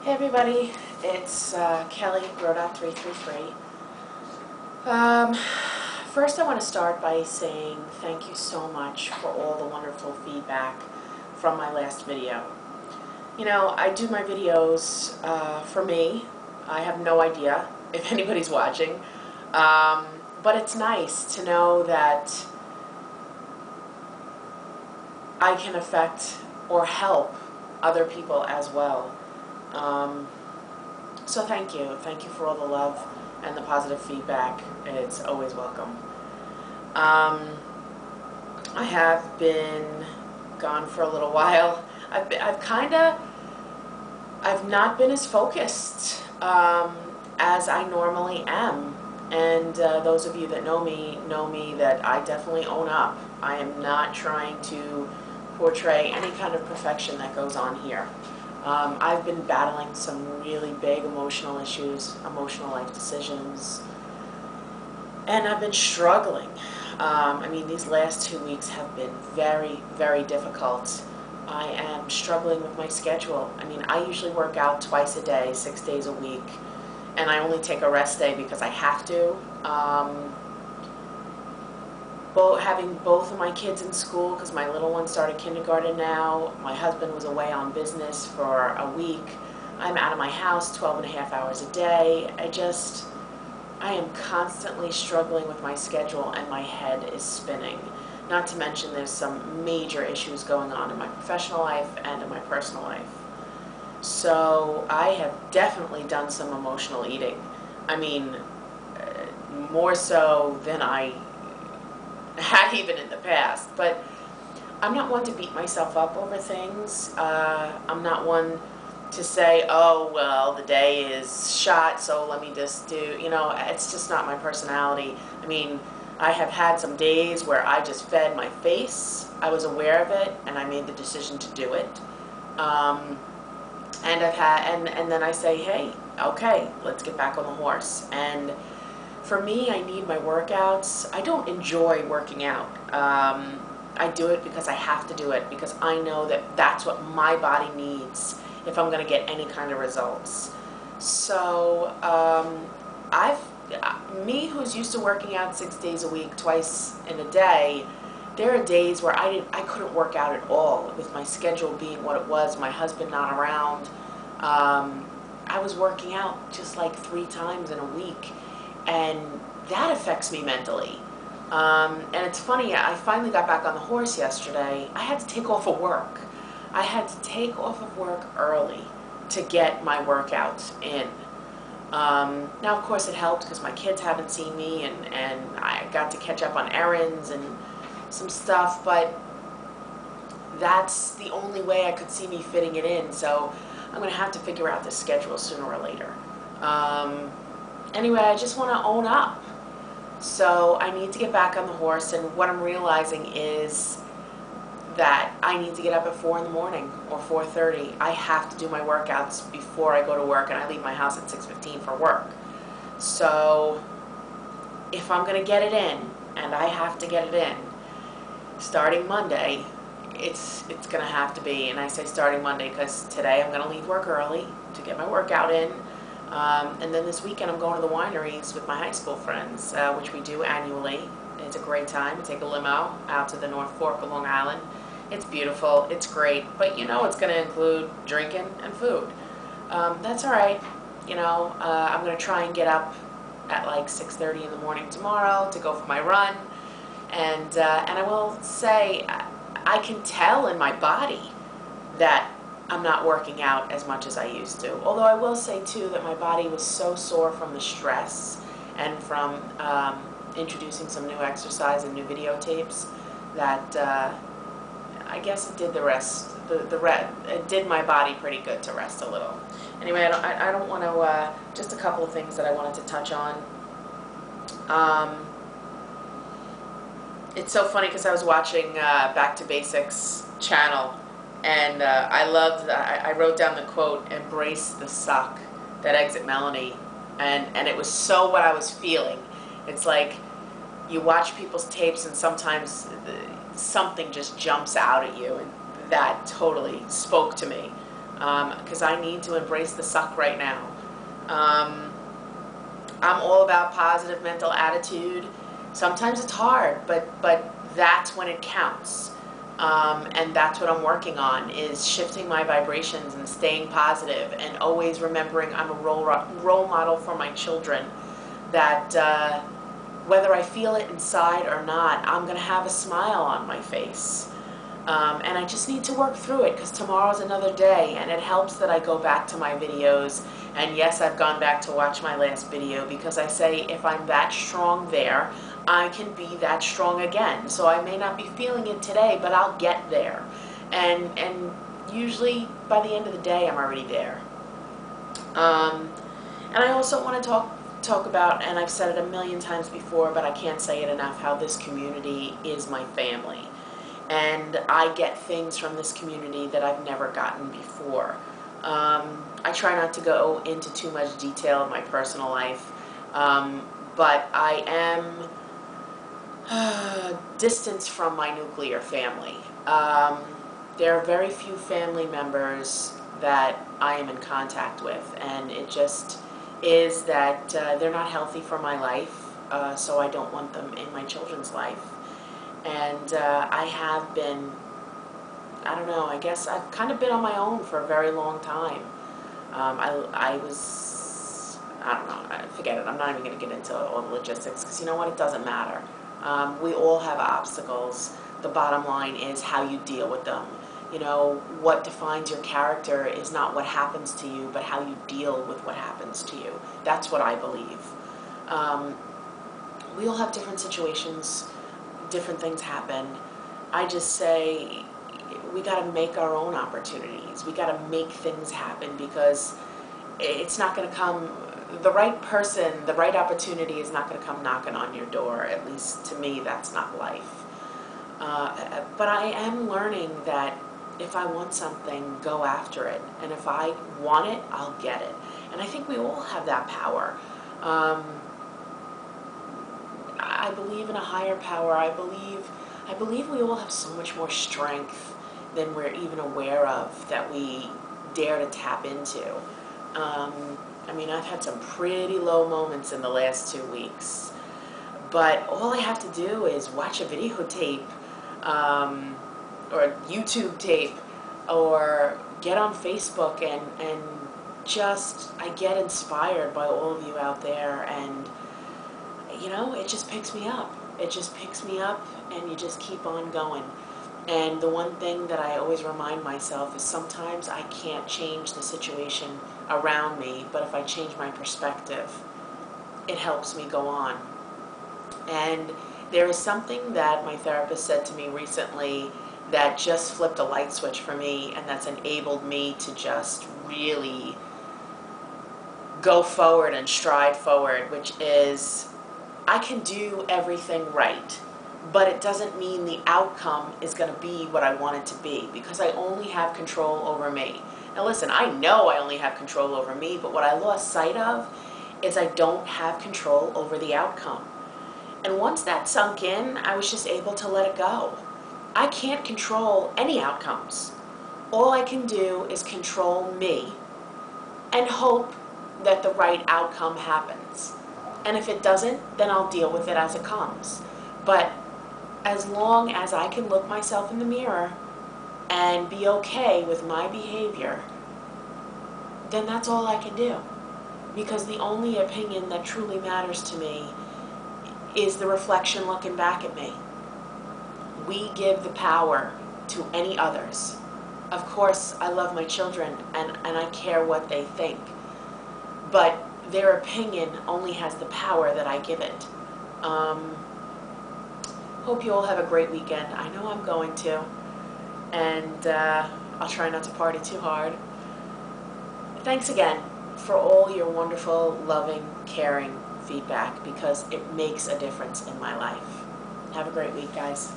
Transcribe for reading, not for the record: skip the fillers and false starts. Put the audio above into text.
Hey everybody, it's Kelly, Grodot333. First I want to start by saying thank you so much for all the wonderful feedback from my last video. You know, I do my videos for me. I have no idea if anybody's watching, but it's nice to know that I can affect or help other people as well. So thank you. Thank you for all the love and the positive feedback. It's always welcome. I have been gone for a little while. I've not been as focused as I normally am. And those of you that know me that I definitely own up. I am not trying to portray any kind of perfection that goes on here. I've been battling some really big emotional issues, emotional life decisions, and I've been struggling. I mean, these last 2 weeks have been very, very difficult. I am struggling with my schedule. I mean, I usually work out twice a day, 6 days a week, and I only take a rest day because I have to. Having both of my kids in school, because my little one started kindergarten now. My husband was away on business for a week. I'm out of my house 12.5 hours a day. I am constantly struggling with my schedule and my head is spinning. Not to mention there's some major issues going on in my professional life and in my personal life. So I have definitely done some emotional eating. I mean, more so than I had even in the past, but I'm not one to beat myself up over things. I'm not one to say, oh, well, the day is shot, so let me just do, you know, it's just not my personality. I mean, I have had some days where I just fed my face. I was aware of it, and I made the decision to do it. And then I say, hey, okay, let's get back on the horse. And for me, I need my workouts. I don't enjoy working out. I do it because I have to do it, because I know that that's what my body needs if I'm going to get any kind of results. So me who's used to working out 6 days a week, twice in a day, there are days where I couldn't work out at all with my schedule being what it was, my husband not around. I was working out just like 3 times in a week. And that affects me mentally. And it's funny, I finally got back on the horse yesterday. I had to take off of work. I had to take off of work early to get my workouts in. Now, of course, it helped because my kids haven't seen me, and I got to catch up on errands and some stuff, but that's the only way I could see me fitting it in. So I'm going to have to figure out the schedule sooner or later. Anyway, I just want to own up. So I need to get back on the horse, and what I'm realizing is that I need to get up at 4 in the morning or 4:30. I have to do my workouts before I go to work, and I leave my house at 6:15 for work. So if I'm going to get it in, and I have to get it in, starting Monday, it's going to have to be, and I say starting Monday because today I'm going to leave work early to get my workout in. And then this weekend I'm going to the wineries with my high school friends, which we do annually. It's a great time. We take a limo out to the North Fork of Long Island. It's beautiful. It's great. But you know it's going to include drinking and food. That's all right. You know, I'm going to try and get up at like 6:30 in the morning tomorrow to go for my run. And I will say I can tell in my body that I'm not working out as much as I used to. Although I will say, too, that my body was so sore from the stress and from introducing some new exercise and new videotapes that I guess it did the rest. It did my body pretty good to rest a little. Anyway, I don't want to, just a couple of things that I wanted to touch on. It's so funny because I was watching Back to Basics channel, and I wrote down the quote, "Embrace the suck," that Exit Melanie, and it was so what I was feeling. It's like you watch people's tapes and sometimes something just jumps out at you, and that totally spoke to me. because I need to embrace the suck right now. I'm all about positive mental attitude. Sometimes it's hard, but that's when it counts. And that's what I'm working on, is shifting my vibrations and staying positive and always remembering I'm a role model for my children, that whether I feel it inside or not, I'm going to have a smile on my face. And I just need to work through it, because tomorrow's another day, and it helps that I go back to my videos. And yes, I've gone back to watch my last video, because I say if I'm that strong there, I can be that strong again. So I may not be feeling it today, but I'll get there. And usually by the end of the day, I'm already there. And I also want to talk about, and I've said it a million times before, but I can't say it enough, how this community is my family. And I get things from this community that I've never gotten before. I try not to go into too much detail of my personal life, but I am distanced from my nuclear family. There are very few family members that I am in contact with, and it just is that they're not healthy for my life, so I don't want them in my children's life. And I have been, I don't know, I guess I've kind of been on my own for a very long time. I don't know, forget it. I'm not even going to get into all the logistics, because you know what, it doesn't matter. We all have obstacles. The bottom line is how you deal with them. You know, what defines your character is not what happens to you, but how you deal with what happens to you. That's what I believe. We all have different situations. Different things happen. I just say we got to make our own opportunities. We got to make things happen, because it's not going to come, the right person, the right opportunity is not going to come knocking on your door. At least to me, that's not life. But I am learning that if I want something, go after it. And if I want it, I'll get it. And I think we all have that power. I believe in a higher power. I believe we all have so much more strength than we're even aware of, that we dare to tap into. I mean, I've had some pretty low moments in the last 2 weeks, but all I have to do is watch a videotape, or a YouTube tape, or get on Facebook, and just, I get inspired by all of you out there, and you know, it just picks me up. It just picks me up, and you just keep on going. And the one thing that I always remind myself is sometimes I can't change the situation around me, but if I change my perspective, it helps me go on. And there is something that my therapist said to me recently that just flipped a light switch for me, and that's enabled me to just really go forward and stride forward, which is, I can do everything right, but it doesn't mean the outcome is going to be what I want it to be, because I only have control over me. Now listen, I know I only have control over me, but what I lost sight of is I don't have control over the outcome. And once that sunk in, I was just able to let it go. I can't control any outcomes. All I can do is control me and hope that the right outcome happens. And if it doesn't, then I'll deal with it as it comes. But as long as I can look myself in the mirror and be okay with my behavior, then that's all I can do. Because the only opinion that truly matters to me is the reflection looking back at me. We give the power to any others. Of course, I love my children, and I care what they think. But their opinion only has the power that I give it. Hope you all have a great weekend. I know I'm going to. And I'll try not to party too hard. Thanks again for all your wonderful, loving, caring feedback, because it makes a difference in my life. Have a great week, guys.